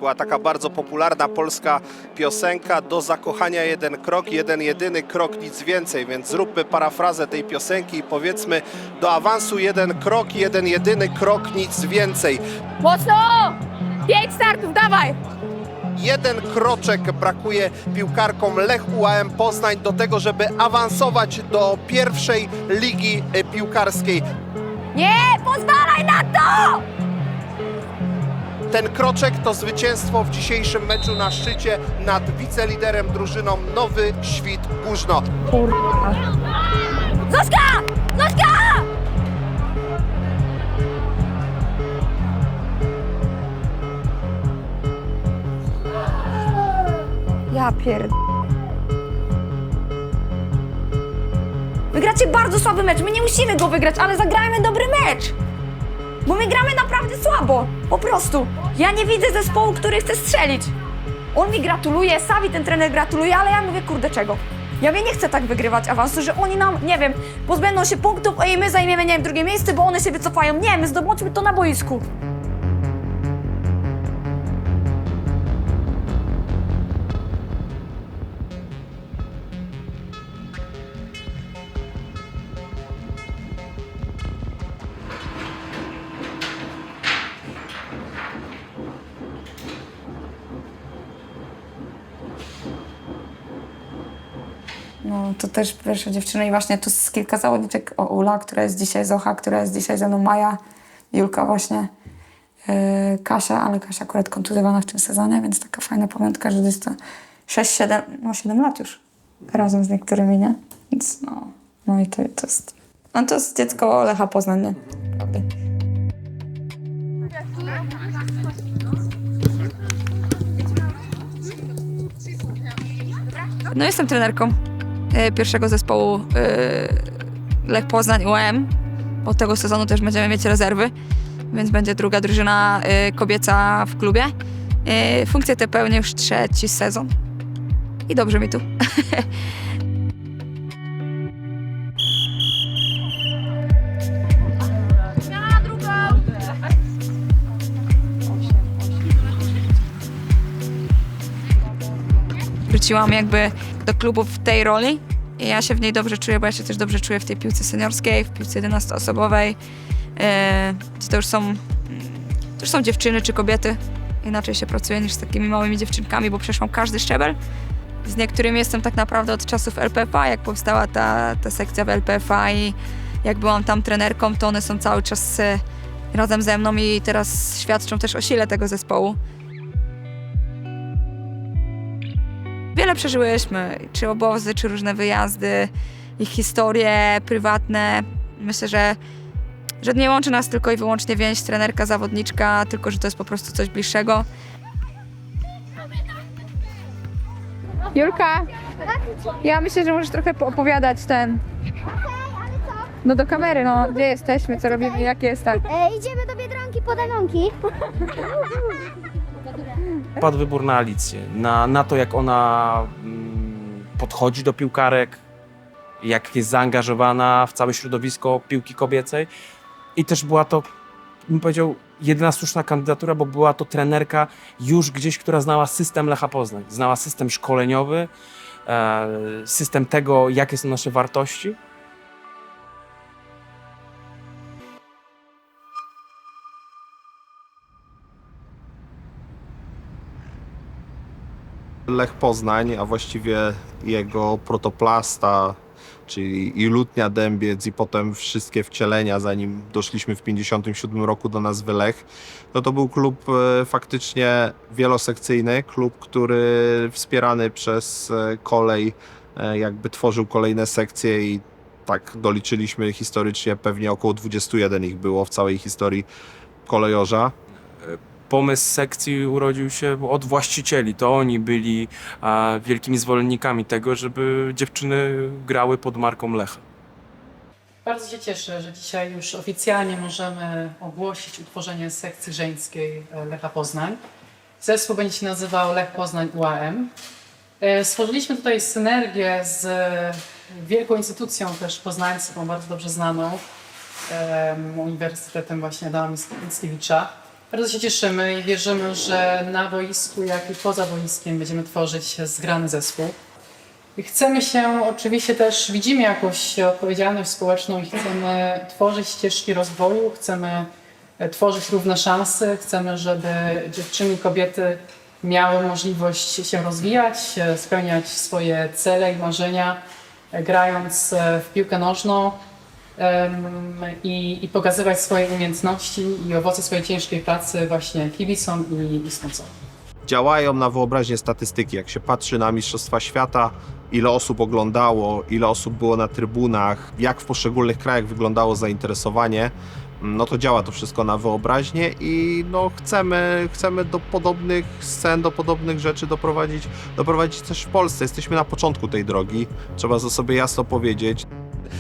Była taka bardzo popularna polska piosenka: do zakochania jeden krok, jeden jedyny krok, nic więcej. Więc zróbmy parafrazę tej piosenki i powiedzmy: do awansu jeden krok, jeden jedyny krok, nic więcej. Mocno! 5 startów, dawaj! Jeden kroczek brakuje piłkarkom Lech UAM Poznań do tego, żeby awansować do pierwszej ligi piłkarskiej. Nie pozwalaj na to! Ten kroczek to zwycięstwo w dzisiejszym meczu na szczycie nad wiceliderem drużyną Nowy Świt Górzno. Zośka! Zośka! Ja pierd... Wygracie bardzo słaby mecz, my nie musimy go wygrać, ale zagrajmy dobry mecz! Bo my gramy naprawdę słabo, po prostu. Ja nie widzę zespołu, który chce strzelić. On mi gratuluje, Savi, ten trener gratuluje, ale ja mówię, kurde, czego? Ja nie chcę tak wygrywać awansu, że oni nam, nie wiem, pozbędą się punktów, a i my zajmiemy, nie wiem, drugie miejsce, bo one się wycofają. Nie, my zdobądźmy to na boisku. No, to też pierwsza dziewczyna i właśnie tu jest kilka zawodniczek. O, Ula, która jest dzisiaj, Zocha, która jest dzisiaj ze mną, Maja, Julka właśnie, Kasia, ale Kasia akurat kontuzjowana w tym sezonie, więc taka fajna pamiątka, że jest to 6, 7, no 7 lat już razem z niektórymi, nie? Więc no i to jest, no to jest dziecko Lecha Poznań, nie? Prawda. No jestem trenerką pierwszego zespołu Lech Poznań UAM. Od tego sezonu też będziemy mieć rezerwy, więc będzie druga drużyna kobieca w klubie. Funkcję tę pełnię już 3. sezon i dobrze mi tu. Wróciłam jakby do klubu w tej roli i ja się w niej dobrze czuję, bo ja się też dobrze czuję w tej piłce seniorskiej, w piłce 11-osobowej, gdzie to już są dziewczyny czy kobiety. Inaczej się pracuje niż z takimi małymi dziewczynkami, bo przeszłam każdy szczebel. Z niektórymi jestem tak naprawdę od czasów LPFA, jak powstała ta sekcja w LPFA i jak byłam tam trenerką, to one są cały czas razem ze mną i teraz świadczą też o sile tego zespołu. Wiele przeżyłyśmy, czy obozy, czy różne wyjazdy, ich historie prywatne. Myślę, że nie łączy nas tylko i wyłącznie więź trenerka, zawodniczka, tylko że to jest po prostu coś bliższego. Julka, ja myślę, że możesz trochę opowiadać ten... No do kamery, no. Gdzie jesteśmy, co robimy, jakie jest tak? Idziemy do Biedronki po danonki. Padł wybór na Alicję, na to, jak ona podchodzi do piłkarek, jak jest zaangażowana w całe środowisko piłki kobiecej. I też była to, bym powiedział, jedyna słuszna kandydatura, bo była to trenerka już gdzieś, która znała system Lecha Poznań. Znała system szkoleniowy, system tego, jakie są nasze wartości. Lech Poznań, a właściwie jego protoplasta, czyli i Lutnia Dębiec i potem wszystkie wcielenia, zanim doszliśmy w 1957 roku do nazwy Lech, no to był klub faktycznie wielosekcyjny, klub, który wspierany przez kolej jakby tworzył kolejne sekcje i tak doliczyliśmy historycznie, pewnie około 21 ich było w całej historii kolejorza. Pomysł sekcji urodził się od właścicieli. To oni byli wielkimi zwolennikami tego, żeby dziewczyny grały pod marką Lecha. Bardzo się cieszę, że dzisiaj już oficjalnie możemy ogłosić utworzenie sekcji żeńskiej Lecha Poznań. Zespół będzie się nazywał Lech Poznań UAM. Stworzyliśmy tutaj synergię z wielką instytucją też poznańską, bardzo dobrze znaną, Uniwersytetem właśnie Adama Mickiewicza. Bardzo się cieszymy i wierzymy, że na boisku, jak i poza boiskiem będziemy tworzyć zgrany zespół. I chcemy się, oczywiście też widzimy jakąś odpowiedzialność społeczną i chcemy tworzyć ścieżki rozwoju, chcemy tworzyć równe szanse, chcemy, żeby dziewczyny i kobiety miały możliwość się rozwijać, spełniać swoje cele i marzenia, grając w piłkę nożną i pokazywać swoje umiejętności i owoce swojej ciężkiej pracy właśnie kibicom i sponsorom. Działają na wyobraźnię statystyki. Jak się patrzy na Mistrzostwa Świata, ile osób oglądało, ile osób było na trybunach, jak w poszczególnych krajach wyglądało zainteresowanie, no to działa to wszystko na wyobraźnię i no chcemy do podobnych scen, do podobnych rzeczy doprowadzić też w Polsce. Jesteśmy na początku tej drogi, trzeba to sobie jasno powiedzieć.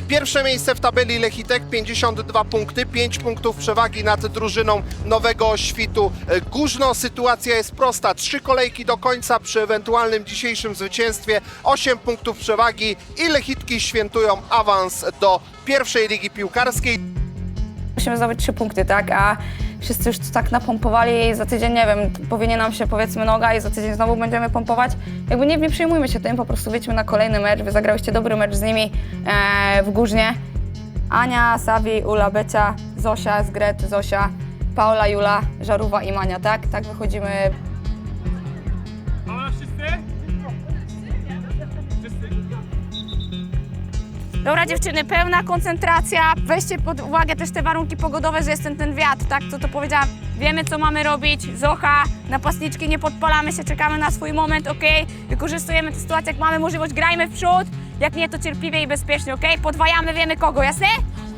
Pierwsze miejsce w tabeli Lechitek, 52 punkty, 5 punktów przewagi nad drużyną Nowego Świtu Górzno. Sytuacja jest prosta, 3 kolejki do końca przy ewentualnym dzisiejszym zwycięstwie, 8 punktów przewagi i Lechitki świętują awans do pierwszej ligi piłkarskiej. Musimy zdobyć 3 punkty, tak? A wszyscy już tak napompowali i za tydzień, nie wiem, powinie nam się powiedzmy noga i za tydzień znowu będziemy pompować. Jakby nie przejmujmy się tym, po prostu wyjdźmy na kolejny mecz. Wy zagrałyście dobry mecz z nimi w Górznie. Ania, Sawi, Ula, Becia, Zosia, Zgret, Zosia, Paula, Jula, Żarówa i Mania, tak? Tak wychodzimy. Dobra dziewczyny, pełna koncentracja. Weźcie pod uwagę też te warunki pogodowe, że jest ten wiatr, tak? To powiedziałam. Wiemy, co mamy robić. Zocha, napastniczki, nie podpalamy się, czekamy na swój moment, ok? Wykorzystujemy tę sytuację, jak mamy możliwość, grajmy w przód. Jak nie, to cierpliwie i bezpiecznie, ok? Podwajamy, wiemy kogo, jasne?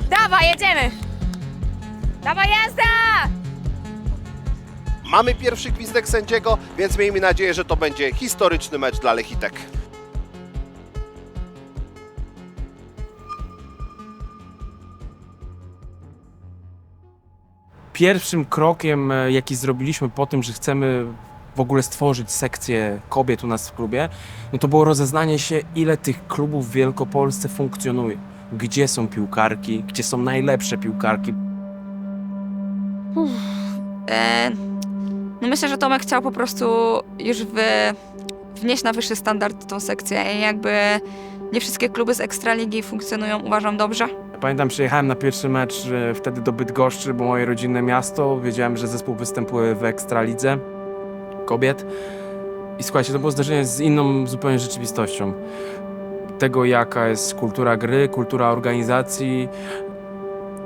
Dawaj, jedziemy! Dawaj, jazda! Mamy pierwszy gwizdek sędziego, więc miejmy nadzieję, że to będzie historyczny mecz dla Lechitek. Pierwszym krokiem, jaki zrobiliśmy po tym, że chcemy w ogóle stworzyć sekcję kobiet u nas w klubie, no to było rozeznanie się, ile tych klubów w Wielkopolsce funkcjonuje. Gdzie są piłkarki, gdzie są najlepsze piłkarki. No myślę, że Tomek chciał po prostu już wnieść na wyższy standard tą sekcję i jakby nie wszystkie kluby z Ekstraligi funkcjonują, uważam, dobrze. Pamiętam, przyjechałem na pierwszy mecz wtedy do Bydgoszczy, bo moje rodzinne miasto. Wiedziałem, że zespół występuje w Ekstralidze kobiet. I słuchajcie, to było zdarzenie z inną zupełnie rzeczywistością. Tego, jaka jest kultura gry, kultura organizacji,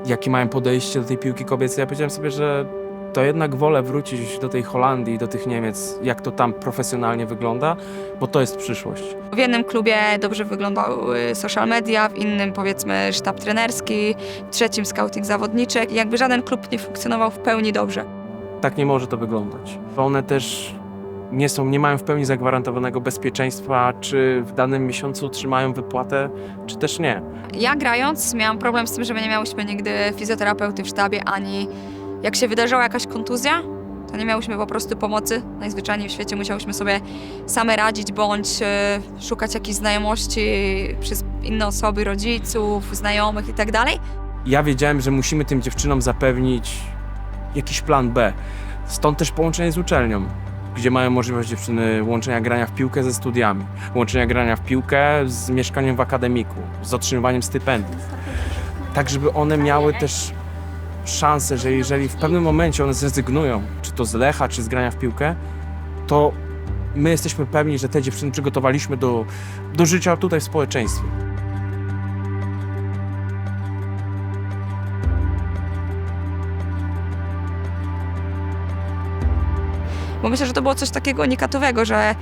jakie mają podejście do tej piłki kobiecej. Ja powiedziałem sobie, że to jednak wolę wrócić do tej Holandii, do tych Niemiec, jak to tam profesjonalnie wygląda, bo to jest przyszłość. W jednym klubie dobrze wyglądały social media, w innym powiedzmy sztab trenerski, w trzecim scouting zawodniczy. I jakby żaden klub nie funkcjonował w pełni dobrze. Tak nie może to wyglądać. One też nie mają w pełni zagwarantowanego bezpieczeństwa, czy w danym miesiącu otrzymają wypłatę, czy też nie. Ja grając miałam problem z tym, że my nie miałyśmy nigdy fizjoterapeuty w sztabie, ani jak się wydarzała jakaś kontuzja, to nie miałyśmy po prostu pomocy. Najzwyczajniej w świecie musiałyśmy sobie same radzić, bądź szukać jakichś znajomości przez inne osoby, rodziców, znajomych itd. Ja wiedziałem, że musimy tym dziewczynom zapewnić jakiś plan B. Stąd też połączenie z uczelnią, gdzie mają możliwość dziewczyny łączenia grania w piłkę ze studiami, łączenia grania w piłkę z mieszkaniem w akademiku, z otrzymywaniem stypendiów. Tak, żeby one miały też szansę, że jeżeli w pewnym momencie one zrezygnują, czy to z Lecha, czy z grania w piłkę, to my jesteśmy pewni, że te dziewczyny przygotowaliśmy do życia tutaj w społeczeństwie. Bo myślę, że to było coś takiego unikatowego, że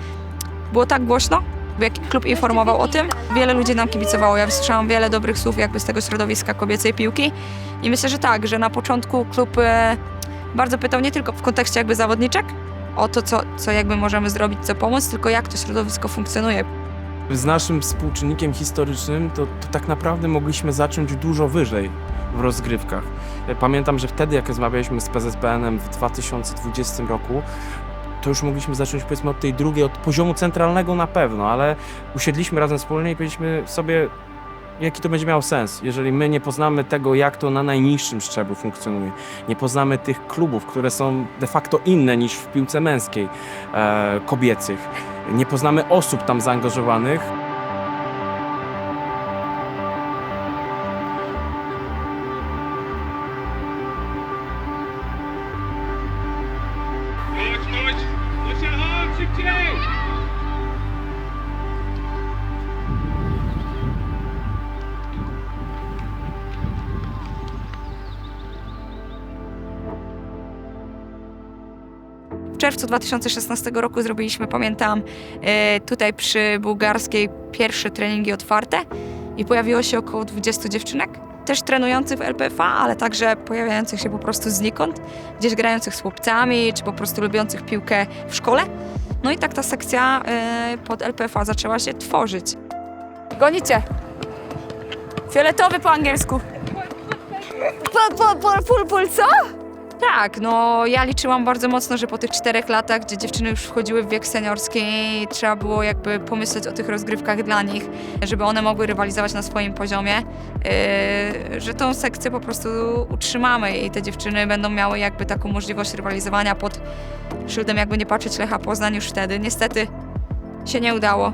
było tak głośno, bo jak klub informował o tym, wiele ludzi nam kibicowało. Ja słyszałam wiele dobrych słów jakby z tego środowiska kobiecej piłki i myślę, że tak, że na początku klub bardzo pytał nie tylko w kontekście jakby zawodniczek o to, co jakby możemy zrobić, co pomóc, tylko jak to środowisko funkcjonuje. Z naszym współczynnikiem historycznym to tak naprawdę mogliśmy zacząć dużo wyżej w rozgrywkach. Pamiętam, że wtedy, jak rozmawialiśmy z PZPN-em w 2020 roku, to już mogliśmy zacząć powiedzmy od tej drugiej, od poziomu centralnego na pewno, ale usiedliśmy razem wspólnie i powiedzieliśmy sobie, jaki to będzie miało sens, jeżeli my nie poznamy tego, jak to na najniższym szczeblu funkcjonuje. Nie poznamy tych klubów, które są de facto inne niż w piłce męskiej, kobiecych. Nie poznamy osób tam zaangażowanych. W czerwcu 2016 roku zrobiliśmy, pamiętam, tutaj przy Bułgarskiej pierwsze treningi otwarte i pojawiło się około 20 dziewczynek, też trenujących w LPFA, ale także pojawiających się po prostu znikąd, gdzieś grających z chłopcami, czy po prostu lubiących piłkę w szkole. No i tak ta sekcja pod LPFA zaczęła się tworzyć. Gonicie. Fioletowy po angielsku. Pul, co? Tak, no ja liczyłam bardzo mocno, że po tych 4 latach, gdzie dziewczyny już wchodziły w wiek seniorski, trzeba było jakby pomyśleć o tych rozgrywkach dla nich, żeby one mogły rywalizować na swoim poziomie, że tą sekcję po prostu utrzymamy i te dziewczyny będą miały jakby taką możliwość rywalizowania pod szyldem, jakby nie patrzeć, Lecha Poznań już wtedy. Niestety się nie udało,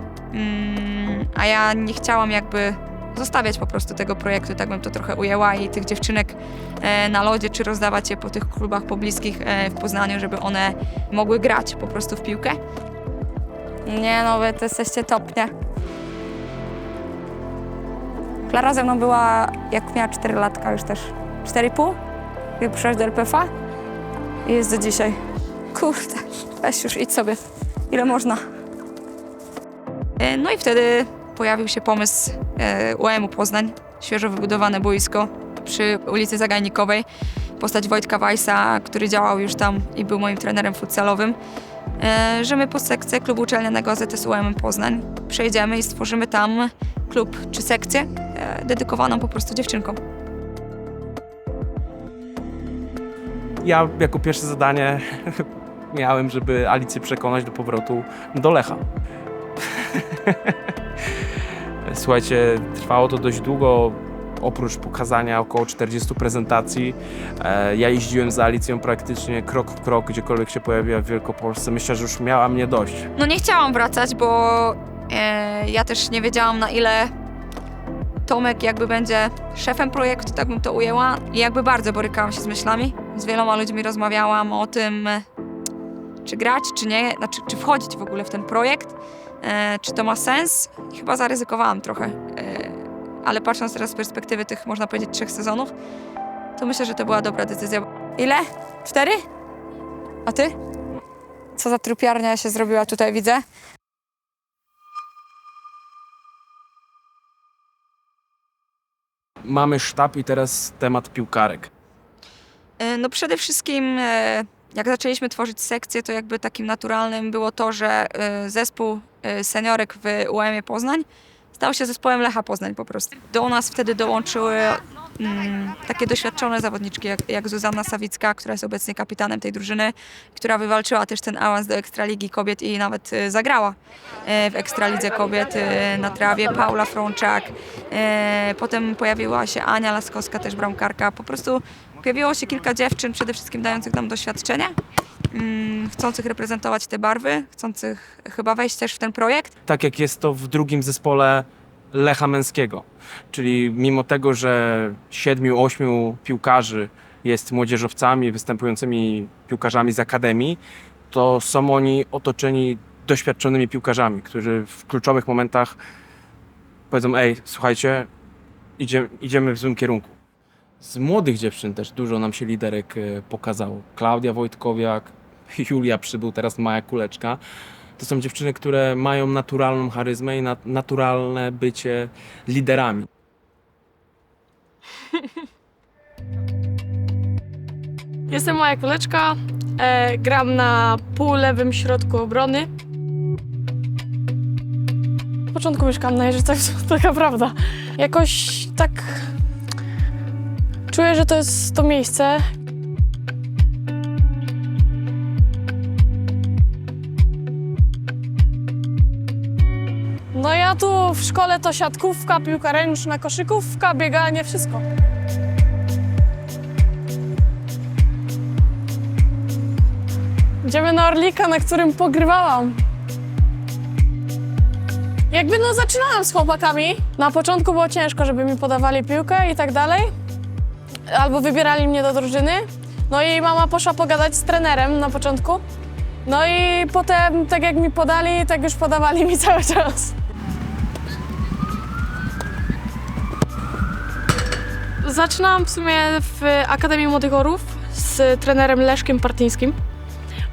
a ja nie chciałam jakby zostawiać po prostu tego projektu, tak bym to trochę ujęła i tych dziewczynek na lodzie, czy rozdawać je po tych klubach pobliskich w Poznaniu, żeby one mogły grać po prostu w piłkę. Nie no, wy to jesteście top, nie? Klara ze mną była, jak miała 4 latka już też. 4,5? Jak przyszłaś do LPFA? I jest do dzisiaj. Kurde, weź już, idź sobie. Ile można? No i wtedy pojawił się pomysł UEM-u Poznań, świeżo wybudowane boisko przy ulicy Zagajnikowej. Postać Wojtka Weissa, który działał już tam i był moim trenerem futsalowym, że my po sekcję klubu uczelnianego AZS UEM Poznań przejdziemy i stworzymy tam klub czy sekcję dedykowaną po prostu dziewczynkom. Ja jako pierwsze zadanie miałem, żeby Alicję przekonać do powrotu do Lecha. Słuchajcie, trwało to dość długo, oprócz pokazania około 40 prezentacji. Ja jeździłem za Alicją praktycznie krok w krok, gdziekolwiek się pojawiła w Wielkopolsce. Myślę, że już miała mnie dość. No nie chciałam wracać, bo ja też nie wiedziałam, na ile Tomek jakby będzie szefem projektu, tak bym to ujęła. I jakby bardzo borykałam się z myślami. Z wieloma ludźmi rozmawiałam o tym, czy grać, czy nie, znaczy czy wchodzić w ogóle w ten projekt, czy to ma sens. I chyba zaryzykowałam trochę, ale patrząc teraz z perspektywy tych, można powiedzieć, 3 sezonów, to myślę, że to była dobra decyzja. Ile? 4? A ty? Co za trupiarnia się zrobiła tutaj, widzę. Mamy sztab i teraz temat piłkarek. No przede wszystkim jak zaczęliśmy tworzyć sekcję, to jakby takim naturalnym było to, że zespół seniorek w UEM-ie Poznań stał się zespołem Lecha Poznań po prostu. Do nas wtedy dołączyły takie doświadczone zawodniczki jak Zuzanna Sawicka, która jest obecnie kapitanem tej drużyny, która wywalczyła też ten awans do Ekstraligi Kobiet i nawet zagrała w Ekstralidze Kobiet na trawie, Paula Frączak. Potem pojawiła się Ania Laskowska, też bramkarka. Po prostu pojawiło się kilka dziewczyn, przede wszystkim dających nam doświadczenie, chcących reprezentować te barwy, chcących chyba wejść też w ten projekt. Tak jak jest to w drugim zespole Lecha Męskiego. Czyli mimo tego, że 7-8 piłkarzy jest młodzieżowcami, występującymi piłkarzami z akademii, to są oni otoczeni doświadczonymi piłkarzami, którzy w kluczowych momentach powiedzą: ej, słuchajcie, idziemy w złym kierunku. Z młodych dziewczyn też dużo nam się liderek pokazało. Klaudia Wojtkowiak, Julia Przybył, teraz Maja Kuleczka. To są dziewczyny, które mają naturalną charyzmę i naturalne bycie liderami. Jestem Maja Kuleczka, gram na półlewym środku obrony. Od początku mieszkam na Jeżycach, to taka prawda. Jakoś tak czuję, że to jest to miejsce. No ja Ja tu w szkole to siatkówka, piłka ręczna, koszykówka, bieganie, wszystko. Idziemy na Orlika, na którym pogrywałam. Jakby zaczynałam z chłopakami. Na początku było ciężko, żeby mi podawali piłkę i tak dalej. Albo wybierali mnie do drużyny. No i mama poszła pogadać z trenerem na początku. No i potem, tak jak mi podali, tak już podawali mi cały czas. Zaczynałam w sumie w Akademii Młodych Orłów z trenerem Leszkiem Partyńskim.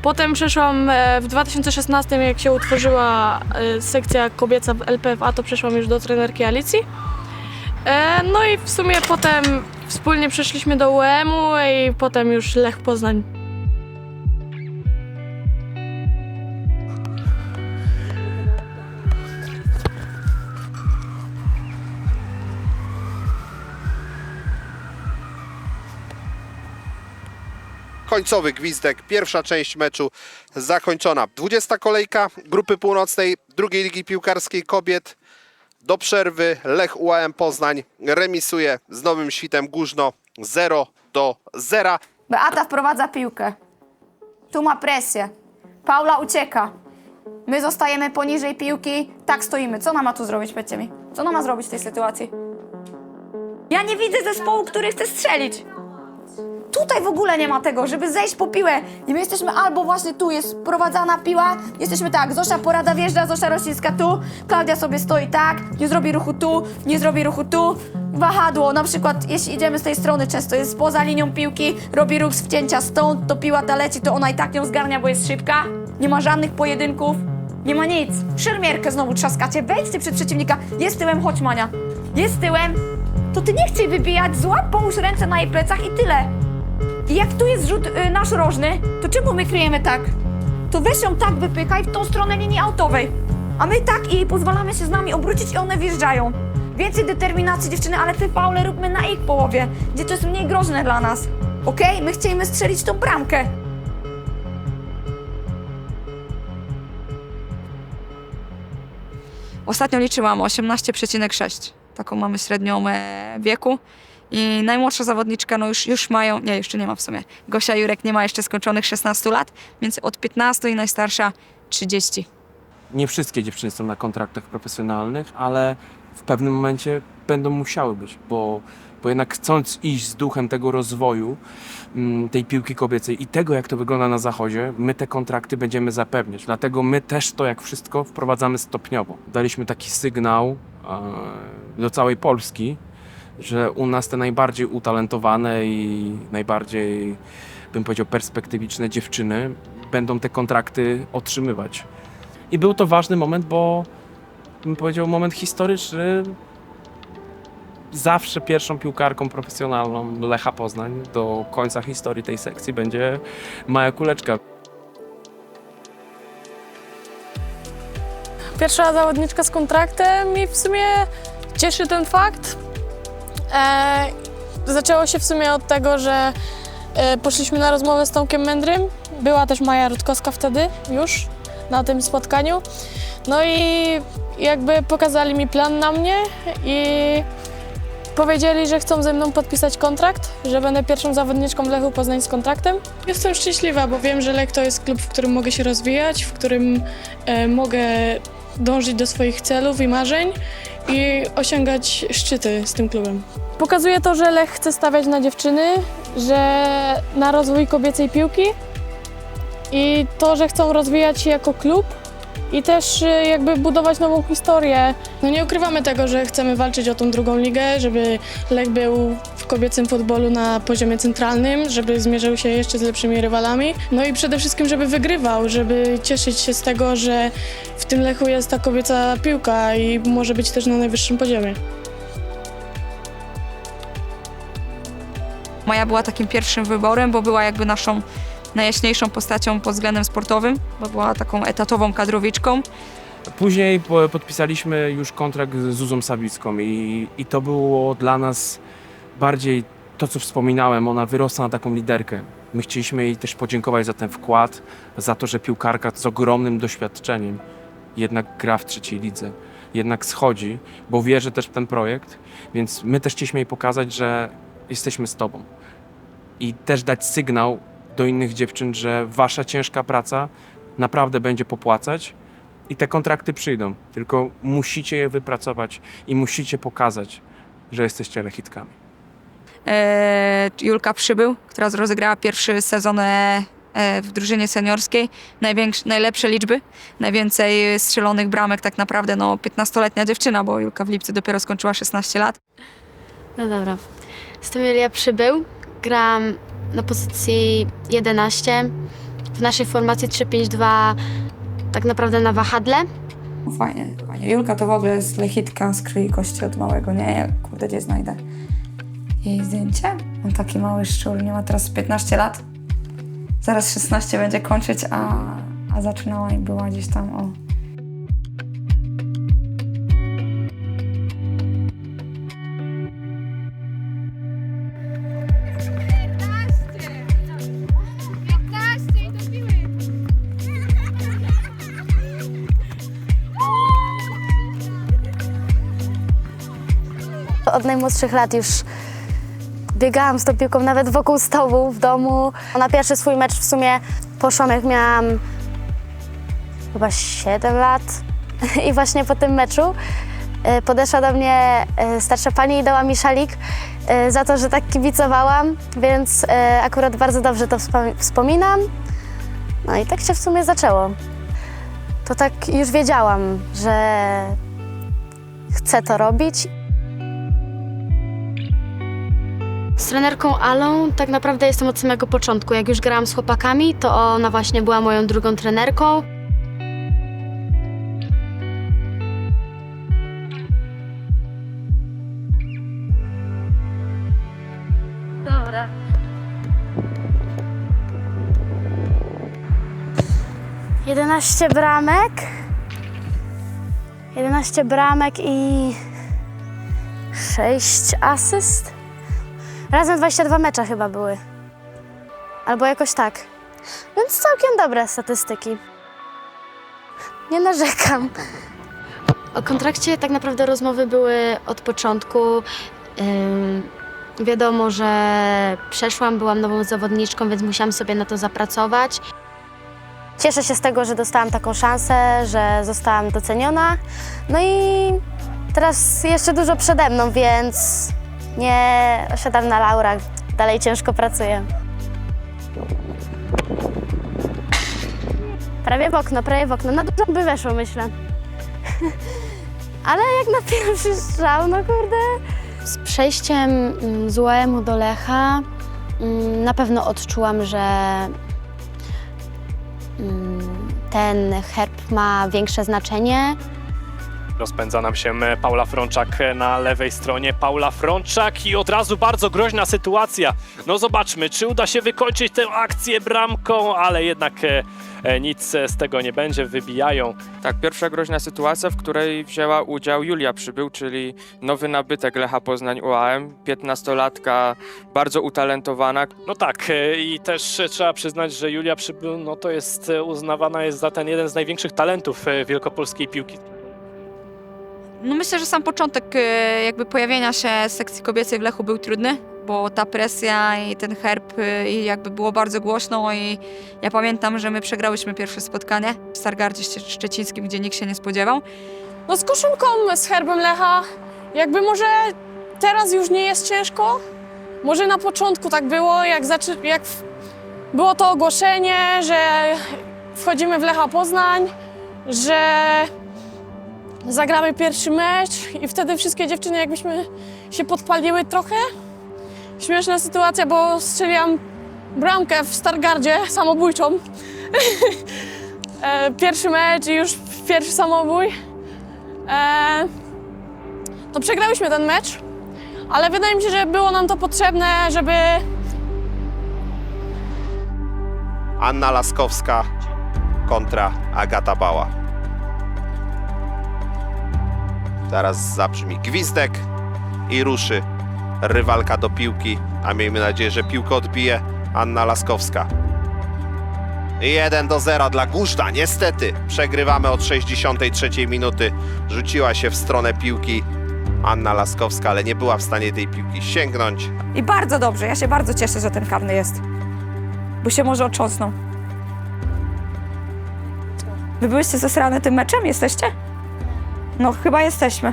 Potem przeszłam w 2016, jak się utworzyła sekcja kobieca w LPFA, to przeszłam już do trenerki Alicji. No i w sumie potem wspólnie przeszliśmy do UEM-u i potem już Lech Poznań. Końcowy gwizdek, pierwsza część meczu zakończona. 20. kolejka grupy północnej drugiej ligi piłkarskiej kobiet. Do przerwy Lech UAM Poznań remisuje z Nowym Świtem Górzno 0-0. Beata wprowadza piłkę. Tu ma presję. Paula ucieka. My zostajemy poniżej piłki. Tak stoimy. Co ona ma tu zrobić, powiedzcie mi? Co ona ma zrobić w tej sytuacji? Ja nie widzę zespołu, który chce strzelić. Tutaj w ogóle nie ma tego, żeby zejść po piłę. I my jesteśmy albo właśnie tu jest prowadzana piła. Jesteśmy tak, Zosia Porada wjeżdża, Zosia Rosińska tu. Klaudia sobie stoi tak, nie zrobi ruchu tu, nie zrobi ruchu tu. Wahadło, na przykład jeśli idziemy z tej strony, często jest poza linią piłki, robi ruch z wcięcia stąd, to piła ta leci, to ona i tak ją zgarnia, bo jest szybka. Nie ma żadnych pojedynków, nie ma nic. Szermierkę znowu trzaskacie, wejdźcie przed przeciwnika. Jest tyłem, chodź Mania. Jest tyłem, to ty nie chcesz jej wybijać, złap, połóż ręce na jej plecach i tyle. I jak tu jest rzut nasz rożny, to czemu my kryjemy tak? To weź ją tak wypykaj w tą stronę linii autowej. A my tak i pozwalamy się z nami obrócić i one wjeżdżają. Więcej determinacji dziewczyny, ale te faule róbmy na ich połowie, gdzie to jest mniej groźne dla nas. Okej? My chcemy strzelić tą bramkę. Ostatnio liczyłam 18,6. Taką mamy średnią wieku. I najmłodsza zawodniczka, no już mają, nie, jeszcze nie ma w sumie. Gosia Jurek nie ma jeszcze skończonych 16 lat, więc od 15 i najstarsza 30. Nie wszystkie dziewczyny są na kontraktach profesjonalnych, ale w pewnym momencie będą musiały być, bo jednak chcąc iść z duchem tego rozwoju tej piłki kobiecej i tego, jak to wygląda na zachodzie, my te kontrakty będziemy zapewniać. Dlatego my też to, jak wszystko, wprowadzamy stopniowo. Daliśmy taki sygnał do całej Polski, że u nas te najbardziej utalentowane i najbardziej, bym powiedział, perspektywiczne dziewczyny będą te kontrakty otrzymywać. I był to ważny moment, bo bym powiedział moment historyczny. Zawsze pierwszą piłkarką profesjonalną Lecha Poznań do końca historii tej sekcji będzie Maja Kuleczka. Pierwsza zawodniczka z kontraktem i w sumie cieszy ten fakt. Zaczęło się w sumie od tego, że poszliśmy na rozmowę z Tomkiem Mędrym. Była też Maja Rutkowska wtedy już na tym spotkaniu. No i jakby pokazali mi plan na mnie i powiedzieli, że chcą ze mną podpisać kontrakt, że będę pierwszą zawodniczką w Lechu Poznań z kontraktem. Jestem szczęśliwa, bo wiem, że Lech to jest klub, w którym mogę się rozwijać, w którym mogę dążyć do swoich celów i marzeń i osiągać szczyty z tym klubem. Pokazuje to, że Lech chce stawiać na dziewczyny, że na rozwój kobiecej piłki i to, że chcą rozwijać się jako klub i też jakby budować nową historię. No nie ukrywamy tego, że chcemy walczyć o tą drugą ligę, żeby Lech był w kobiecym futbolu na poziomie centralnym, żeby zmierzył się jeszcze z lepszymi rywalami. No i przede wszystkim, żeby wygrywał, żeby cieszyć się z tego, że w tym Lechu jest ta kobieca piłka i może być też na najwyższym poziomie. Maja była takim pierwszym wyborem, bo była jakby naszą najjaśniejszą postacią pod względem sportowym, bo była taką etatową kadrowiczką. Później podpisaliśmy już kontrakt z Zuzą Sawicką i to było dla nas bardziej to, co wspominałem, ona wyrosła na taką liderkę. My chcieliśmy jej też podziękować za ten wkład, za to, że piłkarka z ogromnym doświadczeniem jednak gra w trzeciej lidze. jednak schodzi, bo wierzy też w ten projekt, więc my też chcieliśmy jej pokazać, że jesteśmy z tobą. I też dać sygnał do innych dziewczyn, że wasza ciężka praca naprawdę będzie popłacać i te kontrakty przyjdą. Tylko musicie je wypracować i musicie pokazać, że jesteście lechitkami. Julka Przybył, która rozegrała pierwszy sezon w drużynie seniorskiej. Najlepsze liczby, najwięcej strzelonych bramek, tak naprawdę 15-letnia dziewczyna, bo Julka w lipcu dopiero skończyła 16 lat. No dobra. Jestem Julia Przybył. Gram na pozycji 11. W naszej formacji 3-5-2 tak naprawdę na wahadle. Fajnie, fajnie. Julka to w ogóle jest lechitka z krwi i kości od małego, nie? Kurde, gdzie znajdę jej zdjęcie? On taki mały szczur, nie ma teraz 15 lat. Zaraz 16 będzie kończyć, a zaczynała i była gdzieś tam o... Od najmłodszych lat już biegałam z tą piłką nawet wokół stołu w domu. Na pierwszy swój mecz w sumie poszłam, jak miałam chyba 7 lat. I właśnie po tym meczu podeszła do mnie starsza pani i dała mi szalik za to, że tak kibicowałam, więc akurat bardzo dobrze to wspominam. No i tak się w sumie zaczęło. To tak już wiedziałam, że chcę to robić. Z trenerką Alą tak naprawdę jestem od samego początku. Jak już grałam z chłopakami, to ona właśnie była moją drugą trenerką. Dobra. Jedenaście bramek. 11 bramek i 6 asyst. Razem 22 mecze chyba były. Albo jakoś tak. Więc całkiem dobre statystyki. Nie narzekam. O kontrakcie tak naprawdę rozmowy były od początku. Wiadomo, że byłam nową zawodniczką, więc musiałam sobie na to zapracować. Cieszę się z tego, że dostałam taką szansę, że zostałam doceniona. No i teraz jeszcze dużo przede mną, więc nie osiadam na laurach, dalej ciężko pracuję. Prawie w okno. Na dużo by weszło, myślę. Ale jak na pierwszy strzał, no kurde. Z przejściem z UAM-u do Lecha na pewno odczułam, że ten herb ma większe znaczenie. Rozpędza nam się Paula Frączak na lewej stronie. Paula Frączak i od razu bardzo groźna sytuacja. No zobaczmy, czy uda się wykończyć tę akcję bramką, ale jednak nic z tego nie będzie, wybijają. Tak, pierwsza groźna sytuacja, w której wzięła udział Julia Przybył, czyli nowy nabytek Lecha Poznań UAM, 15-latka, bardzo utalentowana. No tak, i też trzeba przyznać, że Julia Przybył, no to jest uznawana jest za ten jeden z największych talentów wielkopolskiej piłki. No myślę, że sam początek jakby pojawienia się sekcji kobiecej w Lechu był trudny, bo ta presja i ten herb i jakby było bardzo głośno i ja pamiętam, że my przegrałyśmy pierwsze spotkanie w Stargardzie Szczecińskim, gdzie nikt się nie spodziewał. No z koszulką, z herbem Lecha, jakby może teraz już nie jest ciężko. Może na początku tak było, jak było to ogłoszenie, że wchodzimy w Lecha Poznań, że zagramy pierwszy mecz i wtedy wszystkie dziewczyny jakbyśmy się podpaliły trochę. Śmieszna sytuacja, bo strzeliłam bramkę w Stargardzie samobójczą. Pierwszy mecz i już pierwszy samobój. To przegrałyśmy ten mecz, ale wydaje mi się, że było nam to potrzebne, żeby... Anna Laskowska kontra Agata Bała. Zaraz zabrzmi gwizdek i ruszy rywalka do piłki, a miejmy nadzieję, że piłkę odbije Anna Laskowska. 1-0 dla Guszta. Niestety przegrywamy od 63 minuty. Rzuciła się w stronę piłki Anna Laskowska, ale nie była w stanie tej piłki sięgnąć. I bardzo dobrze, ja się bardzo cieszę, że ten karny jest. Bo się może otrząsną. Wy byłyście zesrane tym meczem? Jesteście? No chyba jesteśmy.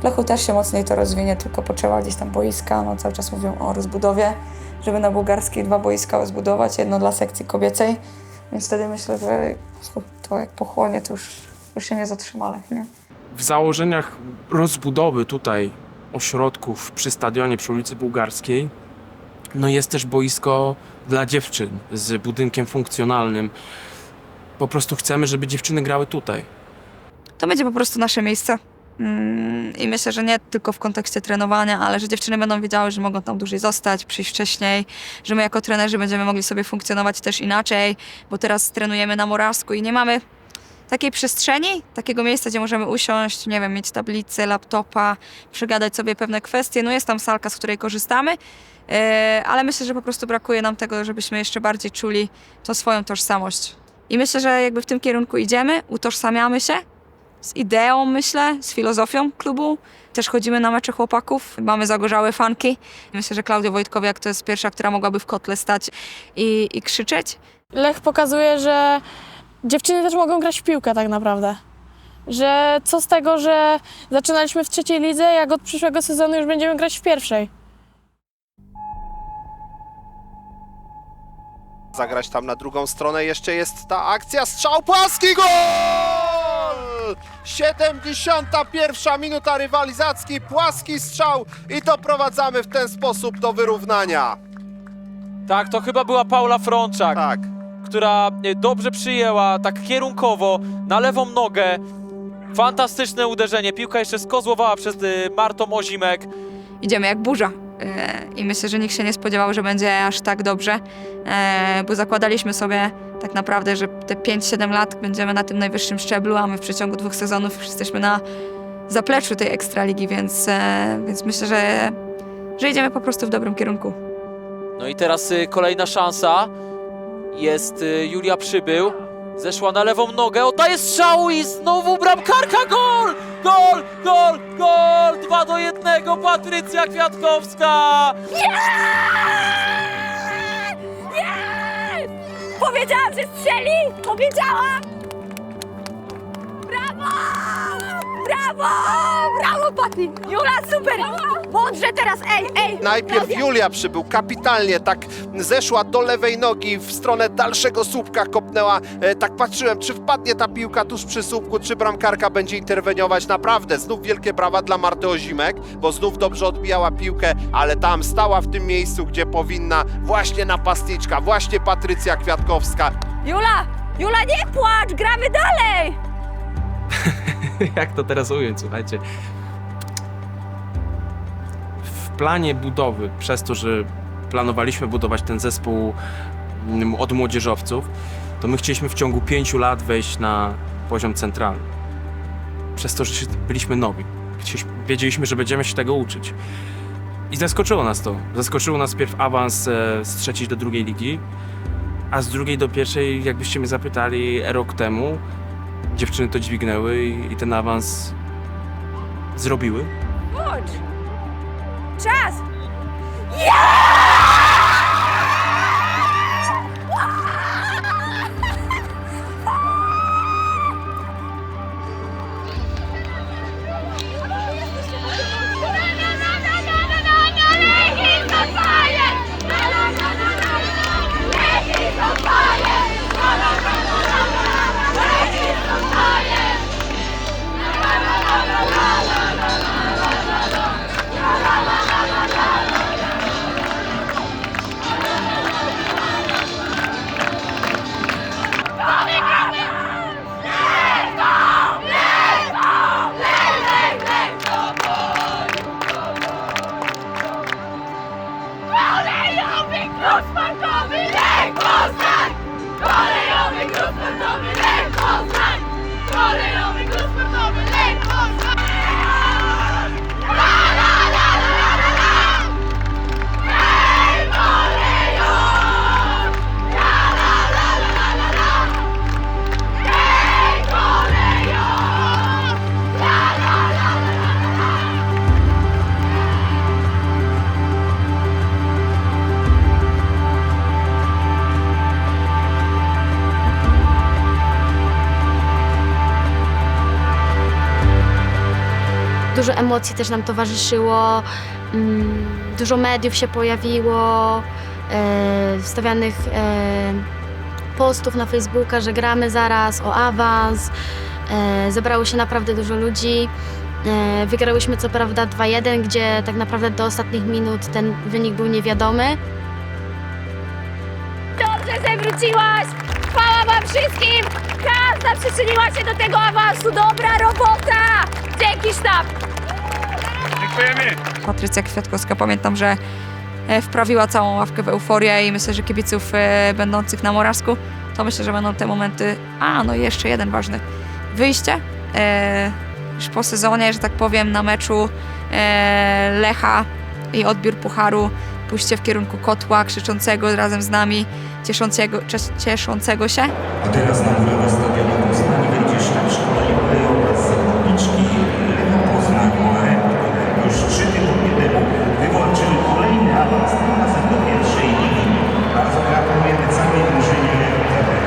Lechu też się mocniej to rozwinie, tylko potrzeba gdzieś tam boiska. No, cały czas mówią o rozbudowie, żeby na bułgarskiej 2 boiska rozbudować, jedno dla sekcji kobiecej. Więc wtedy myślę, że to jak pochłonie, to już się nie zatrzyma Lech, nie? W założeniach rozbudowy tutaj ośrodków przy stadionie, przy ulicy Bułgarskiej, no jest też boisko dla dziewczyn z budynkiem funkcjonalnym. Po prostu chcemy, żeby dziewczyny grały tutaj. To będzie po prostu nasze miejsce. I myślę, że nie tylko w kontekście trenowania, ale że dziewczyny będą wiedziały, że mogą tam dłużej zostać, przyjść wcześniej, że my jako trenerzy będziemy mogli sobie funkcjonować też inaczej, bo teraz trenujemy na Morawsku i nie mamy takiej przestrzeni, takiego miejsca, gdzie możemy usiąść, nie wiem, mieć tablicę, laptopa, przegadać sobie pewne kwestie. No jest tam salka, z której korzystamy, ale myślę, że po prostu brakuje nam tego, żebyśmy jeszcze bardziej czuli tą swoją tożsamość. I myślę, że jakby w tym kierunku idziemy, utożsamiamy się z ideą, myślę, z filozofią klubu. Też chodzimy na mecze chłopaków, mamy zagorzałe fanki. Myślę, że Klaudia Wojtkowiak to jest pierwsza, która mogłaby w kotle stać i krzyczeć. Lech pokazuje, że dziewczyny też mogą grać w piłkę tak naprawdę. Że co z tego, że zaczynaliśmy w 3. lidze, jak od przyszłego sezonu już będziemy grać w 1. Zagrać tam na drugą stronę, jeszcze jest ta akcja, strzał płaski, gol! 71 minuta rywalizacki, płaski strzał i doprowadzamy w ten sposób do wyrównania. Tak, to chyba była Paula Frączak, Tak. która dobrze przyjęła, tak kierunkowo, na lewą nogę. Fantastyczne uderzenie, piłka jeszcze skozłowała przez Martą Ozimek. Idziemy jak burza. I myślę, że nikt się nie spodziewał, że będzie aż tak dobrze, bo zakładaliśmy sobie tak naprawdę, że te 5-7 lat będziemy na tym najwyższym szczeblu, a my w przeciągu 2 sezonów już jesteśmy na zapleczu tej Ekstraligi, więc myślę, że idziemy po prostu w dobrym kierunku. No i teraz kolejna szansa. Jest Julia Przybył. Zeszła na lewą nogę, oddaje strzał i znowu bramkarka, gol! Gol, gol, gol! 2-1, Patrycja Kwiatkowska! Powiedziałam, że strzeli! Powiedziałam! Brawo! Brawo! Brawo, Pati! Jula, super! Mądrze teraz, ej! Najpierw Julia Przybył, kapitalnie, tak zeszła do lewej nogi, w stronę dalszego słupka kopnęła. Tak patrzyłem, czy wpadnie ta piłka tuż przy słupku, czy bramkarka będzie interweniować. Naprawdę, znów wielkie brawa dla Marty Ozimek, bo znów dobrze odbijała piłkę, ale tam stała w tym miejscu, gdzie powinna właśnie napastniczka, właśnie Patrycja Kwiatkowska. Jula, nie płacz! Gramy dalej! Jak to teraz ująć, słuchajcie? W planie budowy, przez to, że planowaliśmy budować ten zespół od młodzieżowców, to my chcieliśmy w ciągu 5 lat wejść na poziom centralny. Przez to, że byliśmy nowi. Wiedzieliśmy, że będziemy się tego uczyć. I zaskoczyło nas to. Zaskoczyło nas pierw awans z 3. do 2. ligi, a z 2. do 1, jakbyście mnie zapytali rok temu, dziewczyny to dźwignęły i ten awans zrobiły. Chodź! Czas! Dużo emocji też nam towarzyszyło, dużo mediów się pojawiło, wstawianych postów na Facebooka, że gramy zaraz o awans. Zebrało się naprawdę dużo ludzi. Wygrałyśmy co prawda 2-1, gdzie tak naprawdę do ostatnich minut ten wynik był niewiadomy. Dobrze, że wróciłaś! Chwała wam wszystkim! Każda przyczyniła się do tego awansu. Dobra robota! Dzięki sztab! Patrycja Kwiatkowska, pamiętam, że wprawiła całą ławkę w euforię i myślę, że kibiców będących na Morawsku, to myślę, że będą te momenty. No i jeszcze jeden ważny. Wyjście już po sezonie, że tak powiem, na meczu Lecha i odbiór pucharu, pójście w kierunku kotła, krzyczącego razem z nami, cieszącego się. A teraz na murowę stadionu Poznań będzie sztab szkoleniowy oraz zawodniczki Lecha Poznań UAM. Już 3 tygodnie temu wywalczyły kolejny awans do pierwszej ligi. Bardzo gratulujemy całej drużynie.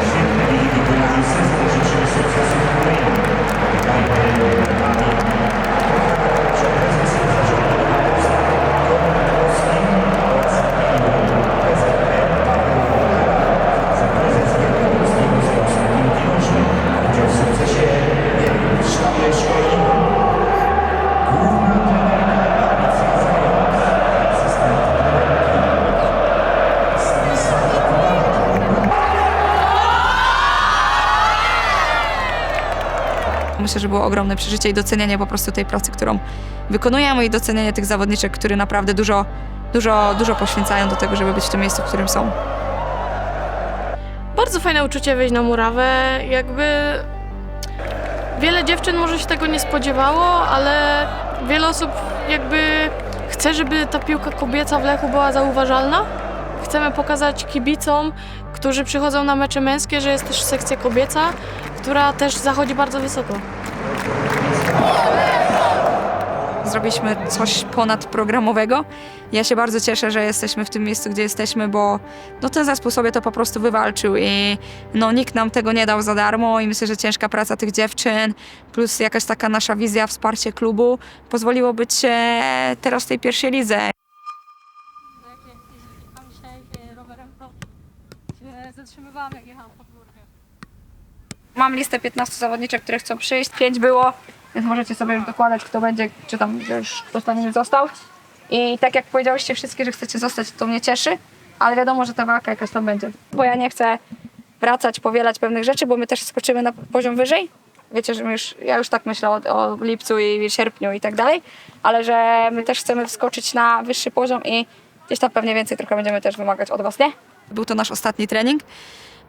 Świetnej ligi wykonali sezon. Życzymy sukcesu w kolejnym. Myślę, że było ogromne przeżycie i docenienie po prostu tej pracy, którą wykonujemy i docenienie tych zawodniczek, które naprawdę dużo poświęcają do tego, żeby być w tym miejscu, w którym są. Bardzo fajne uczucie wyjść na murawę, jakby wiele dziewczyn może się tego nie spodziewało, ale wiele osób jakby chce, żeby ta piłka kobieca w Lechu była zauważalna. Chcemy pokazać kibicom, którzy przychodzą na mecze męskie, że jest też sekcja kobieca, która też zachodzi bardzo wysoko. Zrobiliśmy coś ponadprogramowego. Ja się bardzo cieszę, że jesteśmy w tym miejscu, gdzie jesteśmy, bo ten zespół sobie to po prostu wywalczył i nikt nam tego nie dał za darmo i myślę, że ciężka praca tych dziewczyn plus jakaś taka nasza wizja, wsparcie klubu pozwoliło być teraz w tej pierwszej lidze. Mam listę 15 zawodniczek, które chcą przyjść, 5 było, więc możecie sobie już dokładać, kto będzie, czy tam już ktoś został. I tak jak powiedziałyście wszystkie, że chcecie zostać, to mnie cieszy, ale wiadomo, że ta walka jakaś tam będzie. Bo ja nie chcę wracać, powielać pewnych rzeczy, bo my też skoczymy na poziom wyżej. Wiecie, że ja już tak myślę o lipcu i sierpniu i tak dalej, ale że my też chcemy wskoczyć na wyższy poziom i gdzieś tam pewnie więcej trochę będziemy też wymagać od was, nie? Był to nasz ostatni trening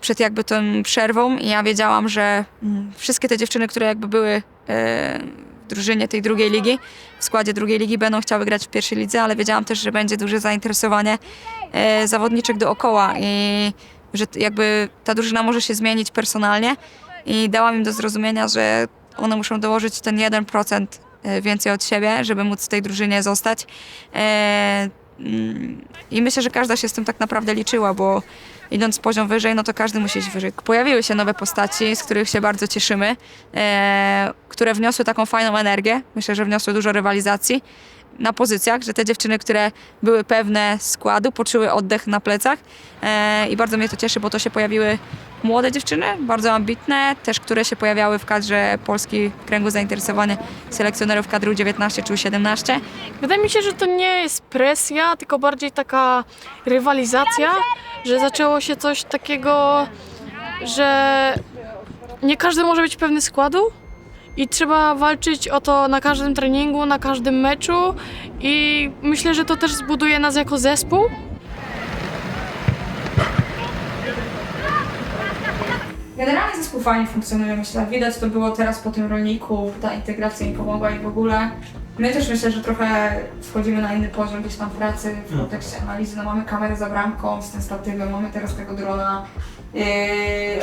przed jakby tą przerwą i ja wiedziałam, że wszystkie te dziewczyny, które jakby były w drużynie tej drugiej ligi, w składzie drugiej ligi będą chciały grać w pierwszej lidze, ale wiedziałam też, że będzie duże zainteresowanie zawodniczek dookoła i że jakby ta drużyna może się zmienić personalnie i dałam im do zrozumienia, że one muszą dołożyć ten 1% więcej od siebie, żeby móc w tej drużynie zostać. I myślę, że każda się z tym tak naprawdę liczyła, bo idąc poziom wyżej, to każdy musi iść wyżej. Pojawiły się nowe postaci, z których się bardzo cieszymy, które wniosły taką fajną energię. Myślę, że wniosły dużo rywalizacji na pozycjach, że te dziewczyny, które były pewne składu, poczuły oddech na plecach i bardzo mnie to cieszy, bo to się pojawiły młode dziewczyny, bardzo ambitne, też które się pojawiały w kadrze Polski w kręgu zainteresowania selekcjonerów kadry U19 czy U17. Wydaje mi się, że to nie jest presja, tylko bardziej taka rywalizacja, że zaczęło się coś takiego, że nie każdy może być pewny składu i trzeba walczyć o to na każdym treningu, na każdym meczu i myślę, że to też zbuduje nas jako zespół. Generalnie zespół fajnie funkcjonuje, myślę. Widać to było teraz po tym rolniku, ta integracja im pomogła i w ogóle. My też myślę, że trochę wchodzimy na inny poziom gdzieś tam pracy w kontekście analizy. Mamy kamerę za bramką z tym statywem, mamy teraz tego drona.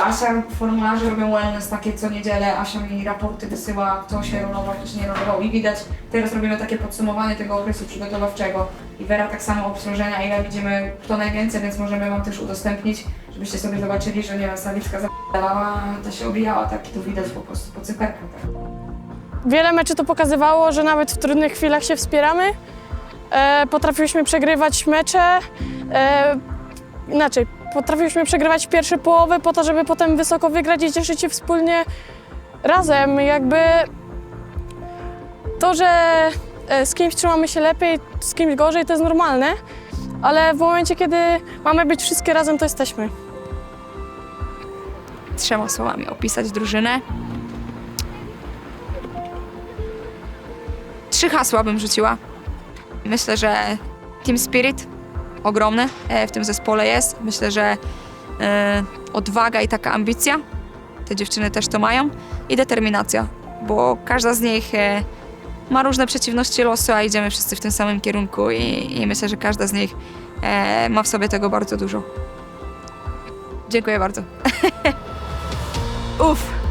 Asia formularze robią wellness takie co niedzielę, Asia mi raporty wysyła, kto się rolował, kto się nie rolował i widać, teraz robimy takie podsumowanie tego okresu przygotowawczego i Wera tak samo obsłużenia, ile widzimy kto najwięcej, więc możemy wam też udostępnić, żebyście sobie zobaczyli, że nie wiem, Sawicka zap***dała, to się obijała, tak i to widać po prostu po cyferkach. Tak. wiele meczy to pokazywało, że nawet w trudnych chwilach się wspieramy. Potrafiliśmy przegrywać mecze, potrafiliśmy przegrywać pierwsze połowy po to, żeby potem wysoko wygrać i cieszyć się wspólnie razem. Jakby to, że z kimś trzymamy się lepiej, z kimś gorzej, to jest normalne, ale w momencie, kiedy mamy być wszystkie razem, to jesteśmy. 3 słowami opisać drużynę. 3 hasła bym rzuciła. Myślę, że team spirit ogromny w tym zespole jest. Myślę, że odwaga i taka ambicja, te dziewczyny też to mają, i determinacja, bo każda z nich ma różne przeciwności losu, a idziemy wszyscy w tym samym kierunku i myślę, że każda z nich ma w sobie tego bardzo dużo. Dziękuję bardzo. Uff.